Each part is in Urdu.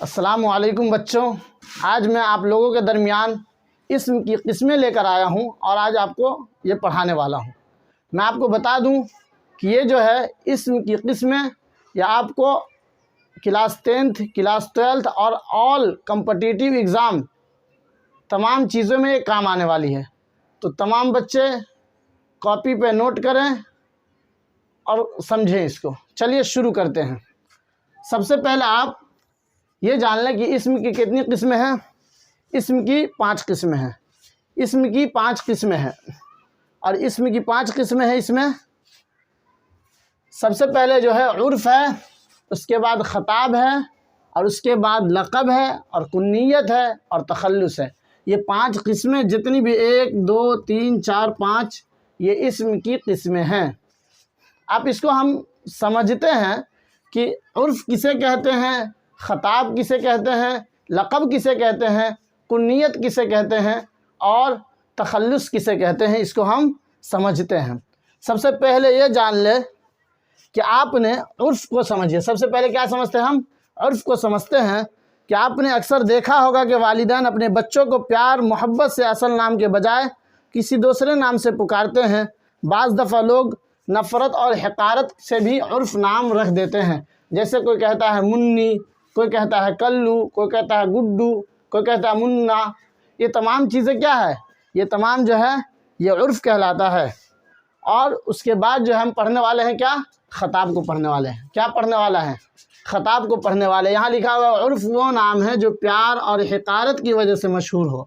السلام علیکم بچوں، آج میں آپ لوگوں کے درمیان اسم کی قسمیں لے کر آیا ہوں اور آج آپ کو یہ پڑھانے والا ہوں۔ میں آپ کو بتا دوں کہ یہ جو ہے اسم کی قسمیں یا آپ کو کلاس 10th کلاس 12th اور آل کمپٹیٹیو ایگزام تمام چیزوں میں یہ کام آنے والی ہے۔ تو تمام بچے کاپی پہ نوٹ کریں اور سمجھیں اس کو۔ چلیے شروع کرتے ہیں۔ سب سے پہلے آپ یہ جان لیں کہ اسم کی کتنی قسمیں ہیں۔ اسم کی 5 قسمیں ہیں۔ اسم کی 5 قسمیں ہیں اور اسم کی 5 قسمیں ہیں۔ اس میں سب سے پہلے جو ہے عرف ہے، اس کے بعد خطاب ہے، اور اس کے بعد لقب ہے اور کنیت ہے اور تخلص ہے۔ یہ 5 قسمیں جتنی بھی 1 2 3 4 5 یہ اسم کی قسمیں ہیں۔ اب اس کو ہم سمجھتے ہیں کہ عرف کسے کہتے ہیں، خطاب کسے کہتے ہیں، لقب کسے کہتے ہیں، کنیت کسے کہتے ہیں اور تخلص کسے کہتے ہیں، اس کو ہم سمجھتے ہیں۔ سب سے پہلے یہ جان لے کہ آپ نے عرف کو سمجھیے۔ سب سے پہلے کیا سمجھتے ہیں ہم؟ عرف کو سمجھتے ہیں کہ آپ نے اکثر دیکھا ہوگا کہ والدین اپنے بچوں کو پیار محبت سے اصل نام کے بجائے کسی دوسرے نام سے پکارتے ہیں۔ بعض دفعہ لوگ نفرت اور حقارت سے بھی عرف نام رکھ دیتے ہیں، جیسے کوئی کہتا ہے منی، کوئی کہتا ہے کلو، کوئی کہتا ہے گڈو، کوئی کہتا ہے منا۔ یہ تمام چیزیں کیا ہے؟ یہ تمام جو ہے یہ عرف کہلاتا ہے۔ اور اس کے بعد جو ہم پڑھنے والے ہیں کیا؟ خطاب کو پڑھنے والے ہیں۔ کیا پڑھنے والا ہے؟ خطاب کو پڑھنے والے۔ یہاں لکھا ہوا عرف وہ نام ہے جو پیار اور حقارت کی وجہ سے مشہور ہو،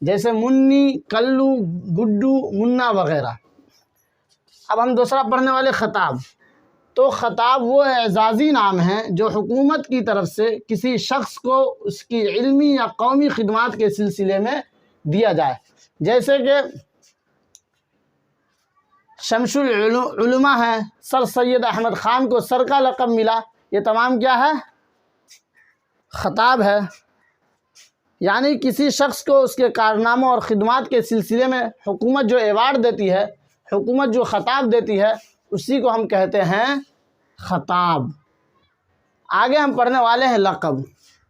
جیسے منی، کلو، گڈو، منا وغیرہ۔ اب ہم دوسرا پڑھنے والے خطاب۔ تو خطاب وہ اعزازی نام ہے جو حکومت کی طرف سے کسی شخص کو اس کی علمی یا قومی خدمات کے سلسلے میں دیا جائے، جیسے کہ شمس العلماء ہے، سر سید احمد خان کو سر کا لقب ملا۔ یہ تمام کیا ہے؟ خطاب ہے۔ یعنی کسی شخص کو اس کے کارناموں اور خدمات کے سلسلے میں حکومت جو ایوارڈ دیتی ہے، حکومت جو خطاب دیتی ہے، اسی کو ہم کہتے ہیں خطاب۔ آگے ہم پڑھنے والے ہیں لقب۔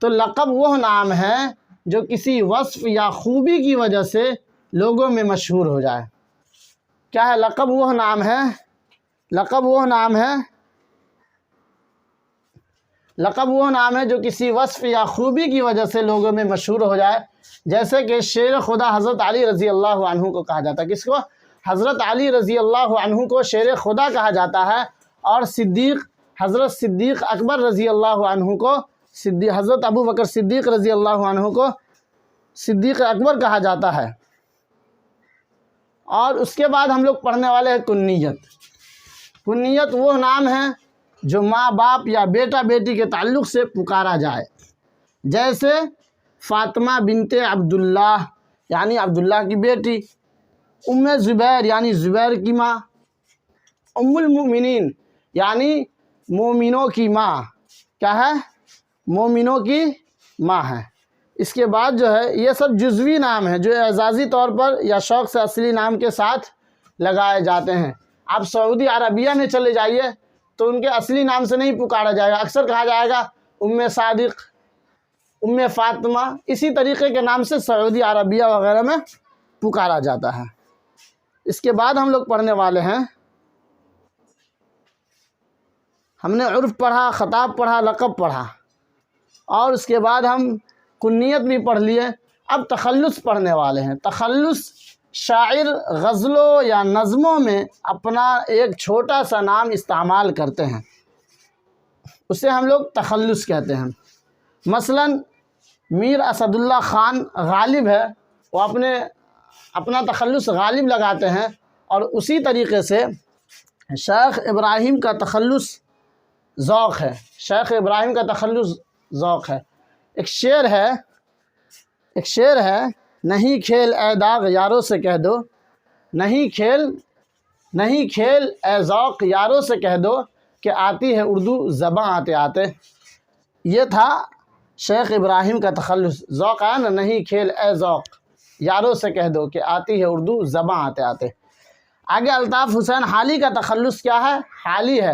تو لقب وہ نام ہے جو کسی وصف یا خوبی کی وجہ سے لوگوں میں مشہور ہو جائے۔ کیا ہے؟ لقب وہ نام ہے، لقب وہ نام ہے، لقب وہ نام ہے جو کسی وصف یا خوبی کی وجہ سے لوگوں میں مشہور ہو جائے، جیسے کہ شیر خدا حضرت علی رضی اللہ عنہ کو کہا جاتا ہے۔ کس کو؟ حضرت علی رضی اللہ عنہ کو شیر خدا کہا جاتا ہے، اور صدیق حضرت صدیق اکبر رضی اللہ عنہ کو حضرت ابو بکر صدیق رضی اللہ عنہ کو صدیق اکبر کہا جاتا ہے۔ اور اس کے بعد ہم لوگ پڑھنے والے ہیں کنیت۔ کنیت وہ نام ہے جو ماں باپ یا بیٹا بیٹی کے تعلق سے پکارا جائے، جیسے فاطمہ بنت عبداللہ یعنی عبداللہ کی بیٹی، ام زبیر یعنی زبیر کی ماں، ام المؤمنین یعنی مومنوں کی ماں۔ کیا ہے؟ مومنوں کی ماں ہے۔ اس کے بعد جو ہے یہ سب جزوی نام ہیں جو اعزازی طور پر یا شوق سے اصلی نام کے ساتھ لگائے جاتے ہیں۔ آپ سعودی عربیہ میں چلے جائیے تو ان کے اصلی نام سے نہیں پکارا جائے گا، اکثر کہا جائے گا ام صادق، ام فاطمہ، اسی طریقے کے نام سے سعودی عربیہ وغیرہ میں پکارا جاتا ہے۔ اس کے بعد ہم لوگ پڑھنے والے ہیں، ہم نے عرف پڑھا، خطاب پڑھا، لقب پڑھا، اور اس کے بعد ہم کنیت بھی پڑھ لیے۔ اب تخلص پڑھنے والے ہیں۔ تخلص شاعر غزلوں یا نظموں میں اپنا ایک چھوٹا سا نام استعمال کرتے ہیں، اسے ہم لوگ تخلص کہتے ہیں۔ مثلا میر اسد اللہ خان غالب ہے، وہ اپنا تخلص غالب لگاتے ہیں، اور اسی طریقے سے شیخ ابراہیم کا تخلص ذوق ہے۔ شیخ ابراہیم کا تخلص ذوق ہے۔ ایک شعر ہے، نہیں کھیل اے داغ یاروں سے کہہ دو، نہیں کھیل اے ذوق یاروں سے کہہ دو کہ آتی ہے اردو زباں آتے آتے۔ یہ تھا شیخ ابراہیم کا تخلص۔ ذوق ہے نا، نہیں کھیل اے ذوق یاروں سے کہہ دو کہ آتی ہے اردو زباں آتے آتے۔ آگے الطاف حسین حالی کا تخلص کیا ہے؟ حالی ہے۔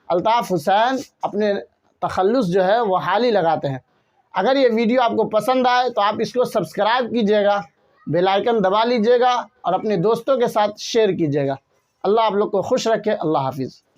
الطاف حسین اپنے تخلص جو ہے وہ حالی لگاتے ہیں۔ اگر یہ ویڈیو آپ کو پسند آئے تو آپ اس کو سبسکرائب کیجیے گا، بیل آئیکن دبا لیجیے گا اور اپنے دوستوں کے ساتھ شیئر کیجیے گا۔ اللہ آپ لوگ کو خوش رکھے۔ اللہ حافظ۔